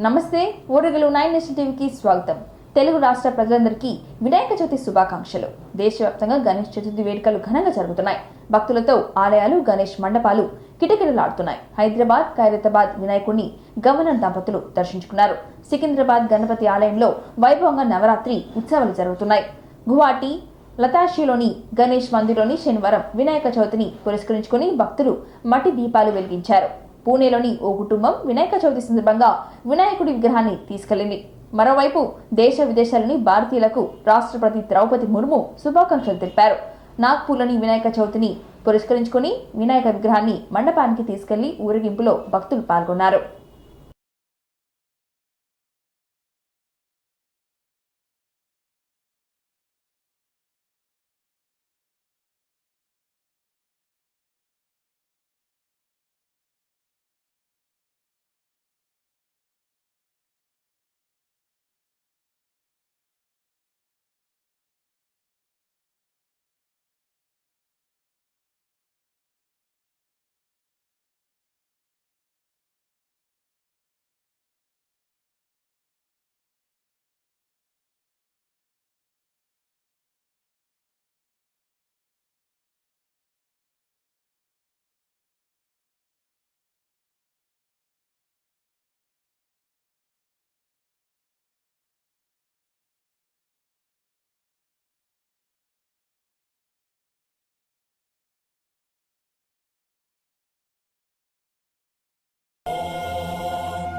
నమస్తే ఓరగలు 9 నేషన్ టీవీకి స్వాగతం. తెలుగు రాష్ట్ర ప్రజలందరికీ వినాయక చవితి శుభాకాంక్షలు. దేశవ్యాప్తంగా గణేష్ చతుర్థి వేడుకలు ఘనంగా జరుగుతున్నాయి. భక్తులతో ఆలయాలు, గణేష్ మండపాలు కిటకిటలాడుతున్నాయి. హైదరాబాద్, ఖైరతాబాద్ వినాయకుడిని గవర్నర్ దంపతులు దర్శించుకున్నారు. సికింద్రాబాద్ గణపతి ఆలయంలో వైభవంగా నవరాత్రి ఉత్సవాలు జరుగుతున్నాయి. గువాహటి లతాషిలోని గణేష్ మందిర్లోని శనివారం వినాయక చవితిని పురస్కరించుకుని భక్తులు మట్టి దీపాలు వెలిగించారు. పూణేలోని ఓ కుటుంబం వినాయక చవితి సందర్భంగా వినాయకుడి విగ్రహాన్ని తీసుకెళ్లింది. మరోవైపు దేశ విదేశాలని భారతీయులకు రాష్ట్రపతి ద్రౌపది ముర్ము శుభాకాంక్షలు తెలిపారు. నాగ్పూర్లోని వినాయక చవితిని పురస్కరించుకుని వినాయక విగ్రహాన్ని మండపానికి తీసుకెళ్లి ఊరేగింపులో భక్తులు పాల్గొన్నారు.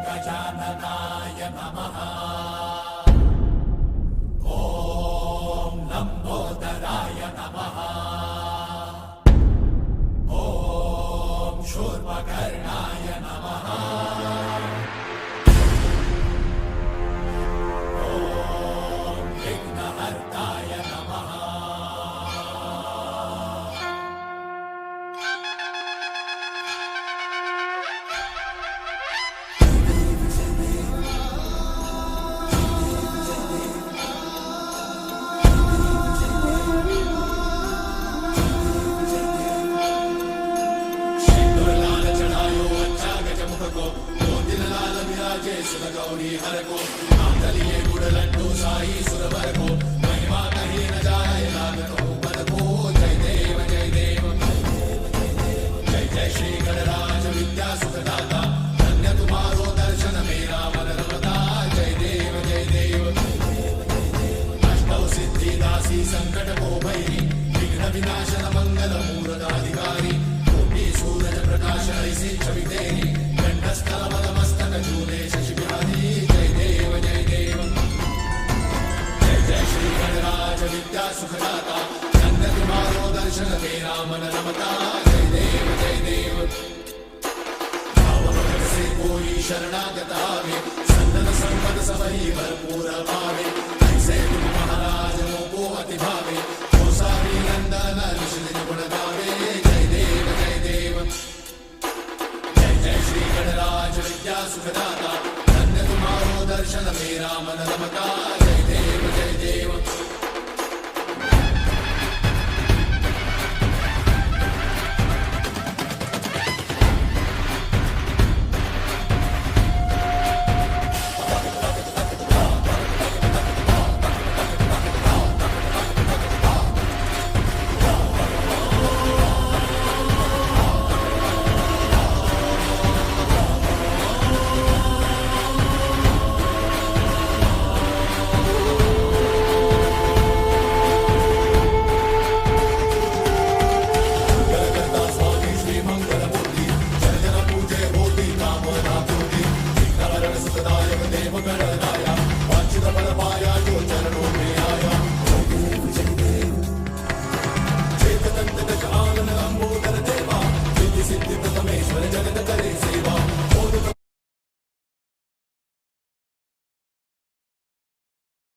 गजाननाय नमः। ॐ लंबोदराय नमः। ॐ शूर्पकर्णाय नमः। ॐ विघ्नहर्ताय नमः। गौरी हर को नामदलिए गुड़लड्डू साई सुरवर को महिमा कहीं न जाए लागतो पद को। जय देव जय देव जय जय श्री गणराज विद्या सुखदाता। धन्य तुम्हारो दर्शन मेरा मन रमता। जय देव जय देव अष्टौ सिद्धि दासी संकट को भैरी विघ्न विनाशन मंगल मूर्धाधिकारी। कोटि सूरज प्रकाश ऐसी छवि तेरी कंठस्थल पद मस्तक झूले शशि बिहारी। जय देव जय देव जय जय श्री गणराज विद्या सुखदाता। धन्य तुम्हारो दर्शन मेरा मन रमता। जय देव जय देव भाव भगत से कोई शरणागत आवे। सन्नत संपद सबही भरपूर पावे। ऐसे तुम महाराज को अति भावे। जो सारी नंदन निश्चित गुण गावे। जय देव जय देव जय जय श्री गणराज विद्या सुखदाता। धन्य तुम्हारो दर्शन मेरा मन रमता। जय देव जय देव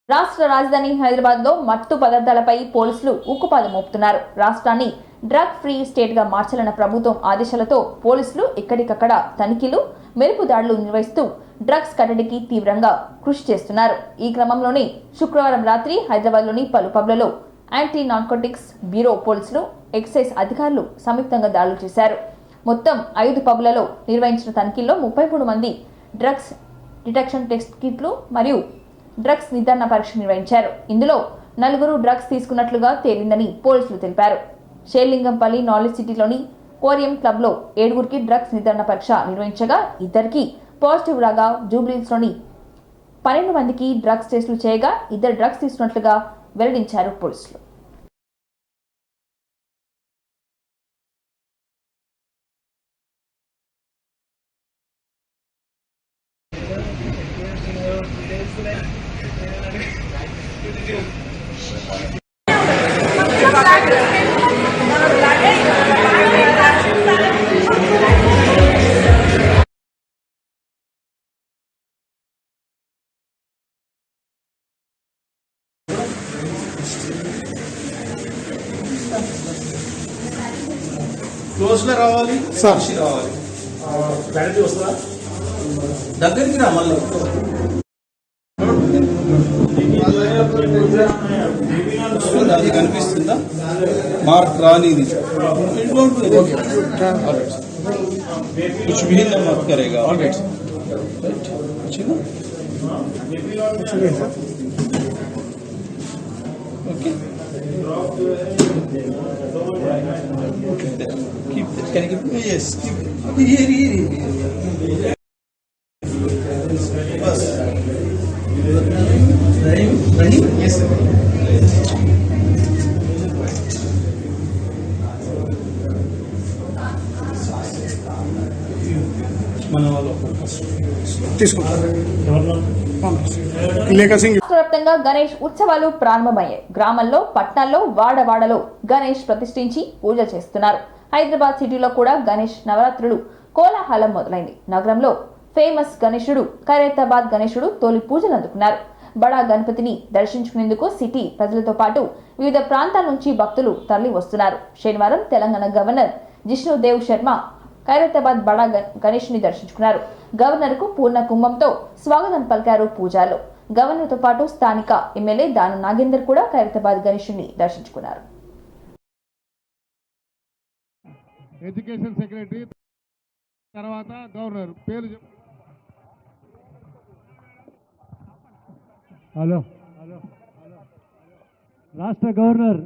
రాష్ట్ర రాజధాని హైదరాబాద్ లో మత్తు పదార్థాలపై పోలీసులు ఉక్కుపాదం మోపుతున్నారు. రాష్ట్రాన్ని డ్రగ్ ఫ్రీ స్టేట్ గా మార్చాలన్న ప్రభుత్వం ఆదేశాలతో పోలీసులు ఎక్కడికక్కడ తనిఖీలు, మెరుపు దాడులు నిర్వహిస్తూ డ్రగ్స్ కట్టడికి తీవ్రంగా కృషి చేస్తున్నారు. ఈ క్రమంలోనే శుక్రవారం రాత్రి హైదరాబాద్ లోని పలు పబ్లలో యాంటీ నార్కోటిక్స్ బ్యూరో పోలీసులు, ఎక్సైజ్ అధికారులు సంయుక్తంగా దాడులు చేశారు. మొత్తం 5 పబ్లలో నిర్వహించిన తనిఖీల్లో 33 మంది డ్రగ్స్ డిటెక్షన్ టెస్ట్ కిట్లు మరియు డ్రగ్స్ నిర్ధారణ పరీక్ష నిర్వహించారు. ఇందులో 4 డ్రగ్స్ తీసుకున్నట్లుగా తేలిందని పోలీసులు తెలిపారు. షేర్లింగంపల్లి నాలెడ్జ్ సిటీలోని కోరియం క్లబ్ లో 7గురికి డ్రగ్స్ నిర్ధారణ పరీక్ష నిర్వహించగా 2 పాజిటివ్ రాగా, జూబ్లీహిల్స్లోని 12 మందికి డ్రగ్స్ టెస్టులు చేయగా 2 డ్రగ్స్ తీసుకున్నట్లుగా వెల్లడించారు పోలీసులు. క్లోజ్ లో రావాలి, సాక్షి రావాలి, దగ్గరికి రా మళ్ళీ. అది కనిపిస్తుందా? మార్క్ రానిది कुछ भी ना मत करेगा. Okay. Keep that. Can you give me? Yes. Here. Bus. Rahim? Yes, sir. వ్యాప్తంగా గణేష్ ఉత్సవాలు ప్రారంభమయ్యాయి. గ్రామాల్లో, పట్టణాల్లో, వాడవాడలో గణేష్ ప్రతిష్ఠించి పూజ చేస్తున్నారు. హైదరాబాద్ సిటీలో కూడా గణేష్ నవరాత్రులు కోలాహలం మొదలైంది. నగరంలో ఫేమస్ గణేశుడు ఖైరతాబాద్ గణేశుడు తొలి పూజలు అందుకున్నారు. బడా గణపతిని దర్శించుకునేందుకు సిటీ ప్రజలతో పాటు వివిధ ప్రాంతాల నుంచి భక్తులు తరలి వస్తున్నారు. శనివారం తెలంగాణ గవర్నర్ జిష్ణుదేవ్ శర్మ ఖైరతాబాద్ బడా గణేష్ని దర్శించుకున్నారు. గవర్నర్ కు పూర్ణ కుంభంతో స్వాగతం పలికారు పూజారులు. గవర్నర్ తో పాటు స్థానిక ఎమ్మెల్యే దాను నాగేందర్ కూడా ఖైరతాబాద్ గణేష్ని దర్శించుకున్నారు. ఎడ్యుకేషన్ సెక్రటరీ తర్వాత గవర్నర్ పేరు హలో రాష్ట్ర గవర్నర్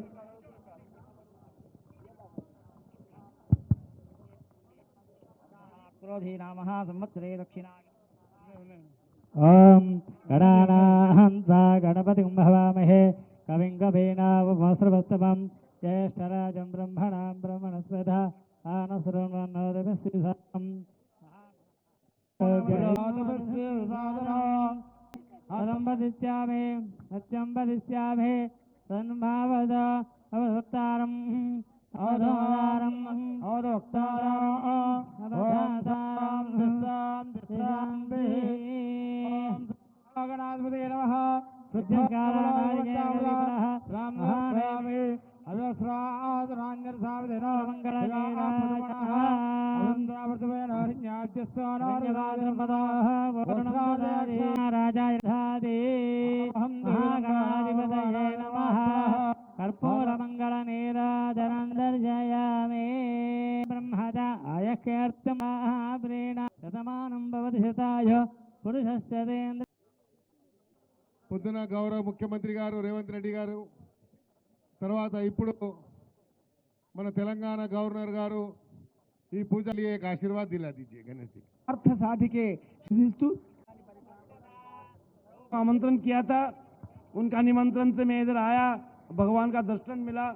క్రోధీనామః సంవత్సరే దక్షిణా ఓం గణానాహంతా గణపతిం భవామహే కవిం కవీనావస్రవస్తమం జ్యేష్ఠరాజం బ్రహ్మణాం బ్రహ్మణస్పద ఆనశ్రవణోదభిస్తిసాం అదంబదిష్యామి సత్యం వదిష్యామి సన్మావద అవసత్తారం అవధారం అవదోక్తారం అవధాతారం దృష్టాం దృష్టాంబి గణాధిపతే నమః శుద్ధకారణాయ రామనామి అదస్రాదరాన్యర్సావిదేన మంగళాయ అంద్రావర్తవేన హరిజ్ఞాత్యస్థానార్యదానపదాః వరుణాదాది రాజాయ ధాది మహాగణాధిపతయే నమః कर्पूरमङ्गलनीराजनं दर्शयामि ब्रह्मद आयक्यर्थमाप्रेण शतमानं भवति शताय पुरुषश्चतेन्द्र పొద్దున గౌరవ ముఖ్యమంత్రి గారు రేవంత్ రెడ్డి గారు, తర్వాత ఇప్పుడు మన తెలంగాణ గవర్నర్ గారు ఈ పూజ ఆశీర్వాद दिला दीजिए गणेश जी. अर्थ साधि के सिद्धू आमंत्रण किया था, उनका निमंत्रण से मैं इधर आया. भगवान का दर्शन मिला,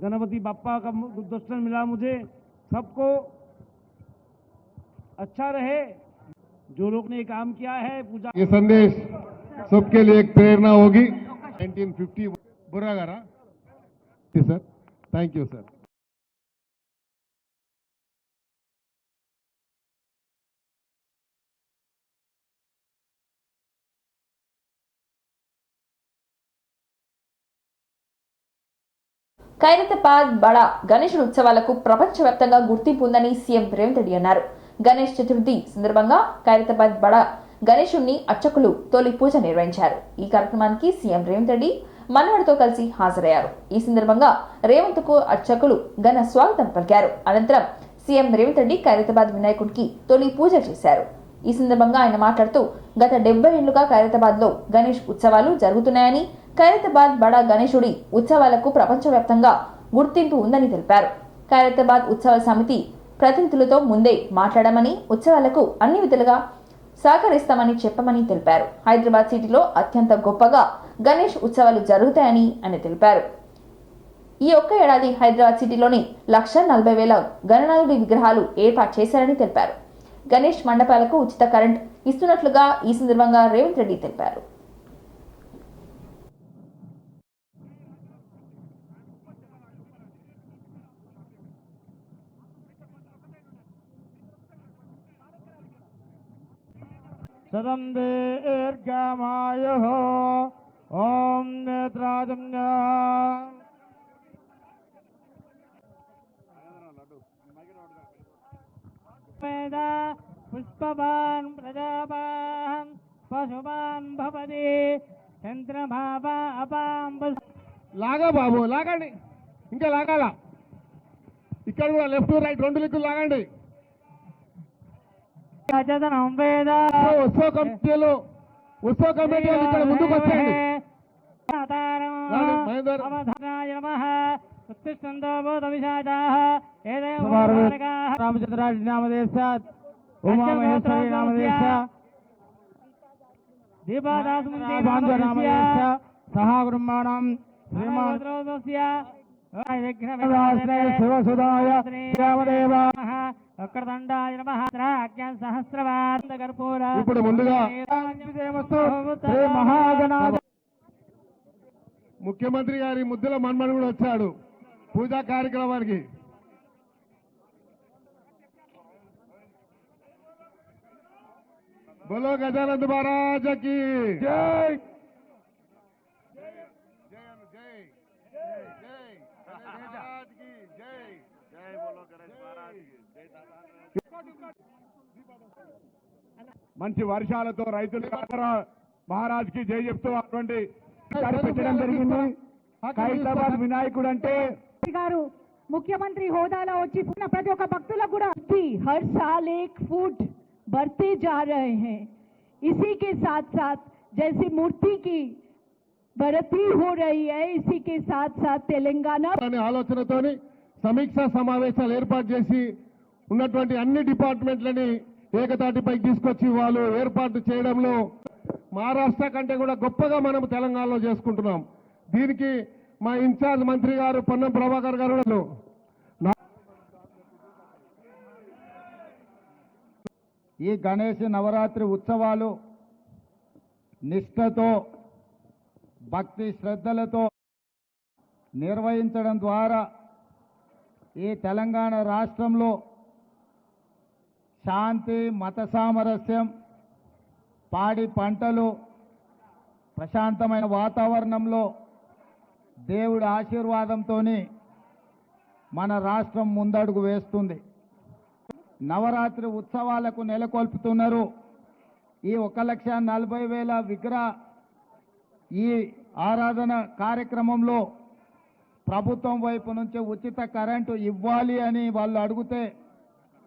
गणपति बाप्पा का दर्शन मिला मुझे. सबको अच्छा रहे, जो लोग ने काम किया है पूजा. ये संदेश सबके लिए एक प्रेरणा होगी. 1950 बुरा करा sir. Thank you sir. Khairatabad బడా గణేశుడు ఉత్సవాలకు ప్రపంచవ్యాప్తంగా గుర్తింపు ఉందని సీఎం రేవంత్ రెడ్డి అన్నారు. గణేష్ చతుర్థి సందర్భంగా ఖైరతాబాద్ బడా గణేశుడిని అర్చకులు తొలి పూజ నిర్వహించారు. ఈ కార్యక్రమానికి సీఎం రేవంత్ రెడ్డి మనవడితో కలిసి హాజరయ్యారు. ఈ సందర్భంగా రేవంత్ కు అర్చకులు ఘన స్వాగతం పలికారు. అనంతరం సీఎం రేవంత్ రెడ్డి ఖైరతాబాద్ వినాయకుడికి తొలి పూజ చేశారు. ఈ సందర్భంగా ఆయన మాట్లాడుతూ గత 70 ఏళ్లుగా ఖైరతాబాద్లో గణేష్ ఉత్సవాలు జరుగుతున్నాయని, ఖైరతాబాద్ బడా గణేశుడి ఉత్సవాలకు ప్రపంచవ్యాప్తంగా గుర్తింపు ఉందని తెలిపారు. ఖైరతాబాద్ ఉత్సవ సమితి ప్రతినిధులతో ముందే మాట్లాడమని, ఉత్సవాలకు అన్ని విధాలుగా సహకరిస్తామని చెప్పమని తెలిపారు. హైదరాబాద్ సిటీలో అత్యంత గొప్పగా గణేష్ ఉత్సవాలు జరుగుతాయని ఆయన తెలిపారు. ఈ ఒక్క ఏడాది హైదరాబాద్ సిటీలోని 1,40,000 గణనాథుడి విగ్రహాలు ఏర్పాటు చేశారని తెలిపారు. గణేష్ మండపాలకు ఉచిత కరెంట్ ఇస్తున్నట్లుగా ఈ సందర్భంగా రేవంత్ రెడ్డి తెలిపారు. सदं दीर्घमायुः ॐ नेत्राजन्य वेदा पुष्पवान् प्रजावान् पशुवान् भवति चन्द्रभावा अपां లాగా బాబు, లాగండి, ఇంకా లాగాల. ఇక్కడ కూడా లెఫ్ట్ రైట్ 2 దిక్కులు లాగండి. ఉత్సవ కమిటీలు ఇక్కడ ముందుకు వచ్చేయండి. రామచంద్రాజి నామదేశ ఉమా మహేశ్వరి నామదేశ దీపాదాస్ నామదేశ సహా బ్రహ్మాణం శివసుదాయ ఇప్పుడు ముందుగా ముఖ్యమంత్రి గారి ముద్దుల మన్మడు కూడా వచ్చాడు పూజా కార్యక్రమానికి. బోలో గజానంద్ మహారాజకి జై. మంచి వర్షాలతో రైతులు మహారాజ్కి జై చెప్తూ అటువంటి పెట్టడం జరిగింది. ఖైరతాబాద్ వినాయకుడు అంటే గారు ముఖ్యమంత్రి హోదాలో వచ్చి ప్రతి ఒక్క భక్తులకు కూడా हर साल एक फुट बढ़ते जा रहे हैं. इसी के साथ साथ जैसी मूर्ति की बढ़ोतरी हो रही है, इसी के साथ साथ तेलंगाना అనే ఆలోచనతోని సమీక్షా సమావేశాలు ఏర్పాటు చేసి ఉన్నటువంటి అన్ని డిపార్ట్మెంట్లని ఏకతాటిపైకి తీసుకొచ్చి వాళ్ళు ఏర్పాటు చేయడంలో మహారాష్ట్ర కంటే కూడా గొప్పగా మనం తెలంగాణలో చేసుకుంటున్నాం. దీనికి మా ఇన్ఛార్జ్ మంత్రి గారు పొన్నం ప్రభాకర్ గారు ఈ గణేష్ నవరాత్రి ఉత్సవాలు నిష్ఠతో భక్తి శ్రద్ధలతో నిర్వహించడం ద్వారా ఈ తెలంగాణ రాష్ట్రంలో శాంతి, మత సామరస్యం, పాడి పంటలు, ప్రశాంతమైన వాతావరణంలో దేవుడి ఆశీర్వాదంతో మన రాష్ట్రం ముందడుగు వేస్తుంది. నవరాత్రి ఉత్సవాలకు నెలకొల్పుతున్నారు. ఈ 1,40,000 విగ్రహ ఈ ఆరాధన కార్యక్రమంలో ప్రభుత్వం వైపు నుంచి ఉచిత కరెంటు ఇవ్వాలి అని వాళ్ళు అడిగితే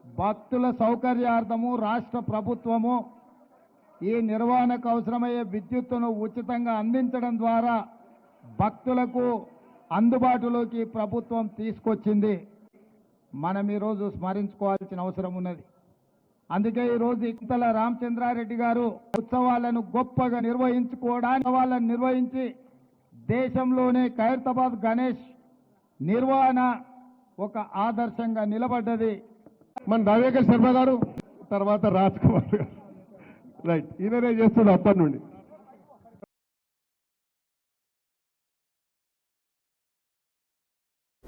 భక్తుల సౌకర్యార్థము రాష్ట్ర ప్రభుత్వము ఈ నిర్వహణకు అవసరమయ్యే విద్యుత్తును ఉచితంగా అందించడం ద్వారా భక్తులకు అందుబాటులోకి ప్రభుత్వం తీసుకొచ్చింది. మనం ఈరోజు స్మరించుకోవాల్సిన అవసరం ఉన్నది. అందుకే ఈరోజు ఇంతల రామచంద్రారెడ్డి గారు ఉత్సవాలను గొప్పగా నిర్వహించి దేశంలోనే ఖైరతాబాద్ గణేష్ నిర్వహణ ఒక ఆదర్శంగా నిలబడ్డది. మన రవిశంకర్ శర్మ గారు, తర్వాత రాజ్ కుమార్ గారు, రైట్, ఈయననే చేస్తున్నాడు అప్పటి నుండి.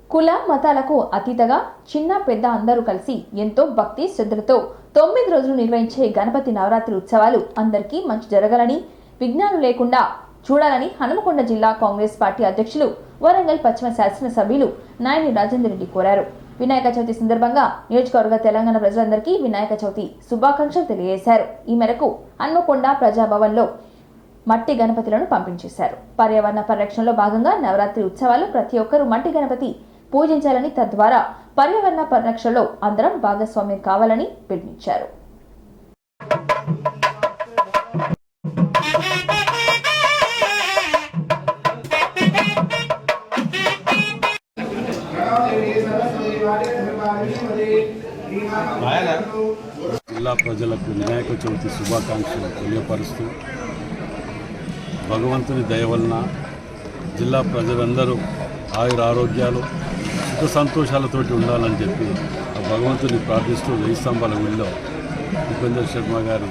కుల మతాలకు అతీతంగా చిన్న పెద్ద అందరూ కలిసి ఎంతో భక్తి శ్రద్ధలతో 9 రోజులు నిర్వహించే గణపతి నవరాత్రి ఉత్సవాలు అందరికీ మంచి జరగాలని, విఘ్నాలు లేకుండా చూడాలని హనుమకొండ జిల్లా కాంగ్రెస్ పార్టీ అధ్యక్షులు, వరంగల్ పశ్చిమ శాసనసభ్యులు నాయని రాజేందర్ రెడ్డి కోరారు. వినాయక చవితి సందర్భంగా నియోజకవర్గ తెలంగాణ ప్రజలందరికీ వినాయక చవితి శుభాకాంక్షలు తెలియజేశారు. ఈ మేరకు హన్మకొండ ప్రజాభవన్లో మట్టి గణపతులను పంపించేశారు. పర్యావరణ పరిరక్షణలో భాగంగా నవరాత్రి ఉత్సవాలు ప్రతి ఒక్కరూ మట్టి గణపతి పూజించాలని, తద్వారా పర్యావరణ పరిరక్షణలో అందరం భాగస్వామ్యం కావాలని పిలుపునిచ్చారు. జిల్లా ప్రజలకు వినాయక చవితి శుభాకాంక్షలు తెలియపరుస్తూ భగవంతుని దయ వలన జిల్లా ప్రజలందరూ ఆయుర ఆరోగ్యాలు సుఖ సంతోషాలతోటి ఉండాలని చెప్పి ఆ భగవంతుని ప్రార్థిస్తూ 1000 స్తంభాల గుడిలో ఉపేందర్ శర్మ గారు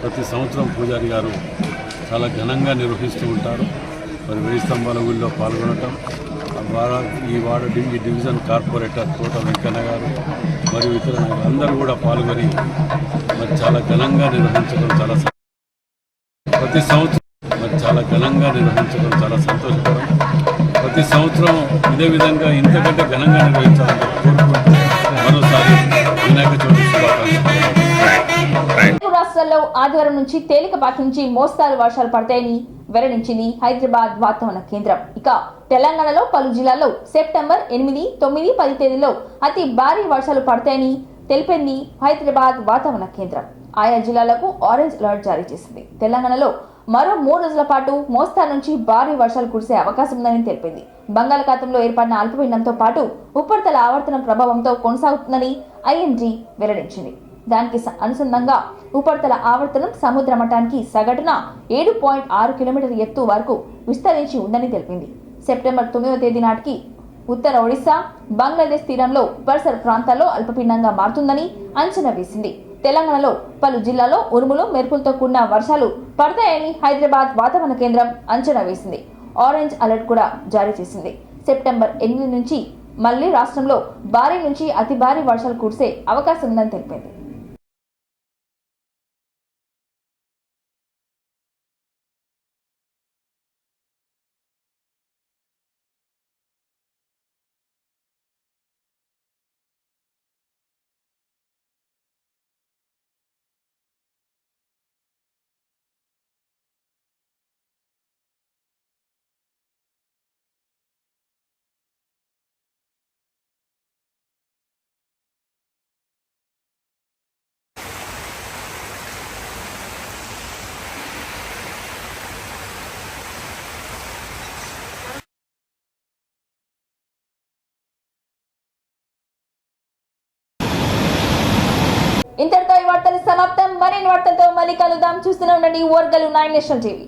ప్రతి సంవత్సరం పూజారి గారు చాలా ఘనంగా నిర్వహిస్తూ ఉంటారు. మరి 1000 స్తంభాల గుడిలో పాల్గొనటం ఈ డివిజన్ కార్పొరేటర్ తోట వెంకన్న గారు మరియు ఇతర అందరూ కూడా పాల్గొని మరి చాలా ఘనంగా నిర్వహించడం ప్రతి సంవత్సరం ప్రతి సంవత్సరం ఇదే విధంగా ఇంతకంటే ఘనంగా నిర్వహించాలని కోరుకుంటూ మరోసారి వినాయక చవితి శుభాకాంక్షలు. రాష్ట్రాల్లో ఆదివారం నుంచి తేలికపాటి నుంచి మోస్తారు వర్షాలు పడతాయని వెల్లడించింది హైదరాబాద్ వాతావరణ కేంద్రం. ఇక తెలంగాణలో పలు జిల్లాల్లో సెప్టెంబర్ 8, 9, 10 తేదీల్లో అతి భారీ వర్షాలు పడతాయని తెలిపింది హైదరాబాద్ వాతావరణ కేంద్రం. ఆయా జిల్లాలకు ఆరెంజ్ అలర్ట్ జారీ చేసింది. తెలంగాణలో మరో 3 రోజుల పాటు మోస్తారు నుంచి భారీ వర్షాలు కురిసే అవకాశం ఉందని తెలిపింది. బంగాళాఖాతంలో ఏర్పడిన అల్పపీడనంతో పాటు ఉపరితల ఆవర్తనం ప్రభావంతో కొనసాగుతుందని ఐఎండీ వెల్లడించింది. దానికి అనుసంధానంగా ఉపరితల ఆవర్తనం సముద్ర మట్టానికి సగటున 7.6 కిలోమీటర్ల ఎత్తు వరకు విస్తరించి ఉందని తెలిపింది. సెప్టెంబర్ 9వ తేదీ నాటికి ఉత్తర ఒడిశా, బంగ్లాదేశ్ తీరంలో పరిసర ప్రాంతాల్లో అల్పపీడనంగా మారుతుందని అంచనా వేసింది. తెలంగాణలో పలు జిల్లాల్లో ఉరుములు మెరుపులతో కూడిన వర్షాలు పడతాయని హైదరాబాద్ వాతావరణ కేంద్రం అంచనా వేసింది. ఆరెంజ్ అలర్ట్ కూడా జారీ చేసింది. సెప్టెంబర్ 8 నుంచి మళ్లీ రాష్ట్రంలో భారీ నుంచి అతి భారీ వర్షాలు కురిసే అవకాశం ఉందని తెలిపింది. ఇంతటితో ఈ వార్తలు సమాప్తం. మరిన్ని వార్తలతో మళ్ళీ కలుద్దాం. చూస్తూనే ఉండండి ఓర్గలు 9 నేషనల్ టీవీ.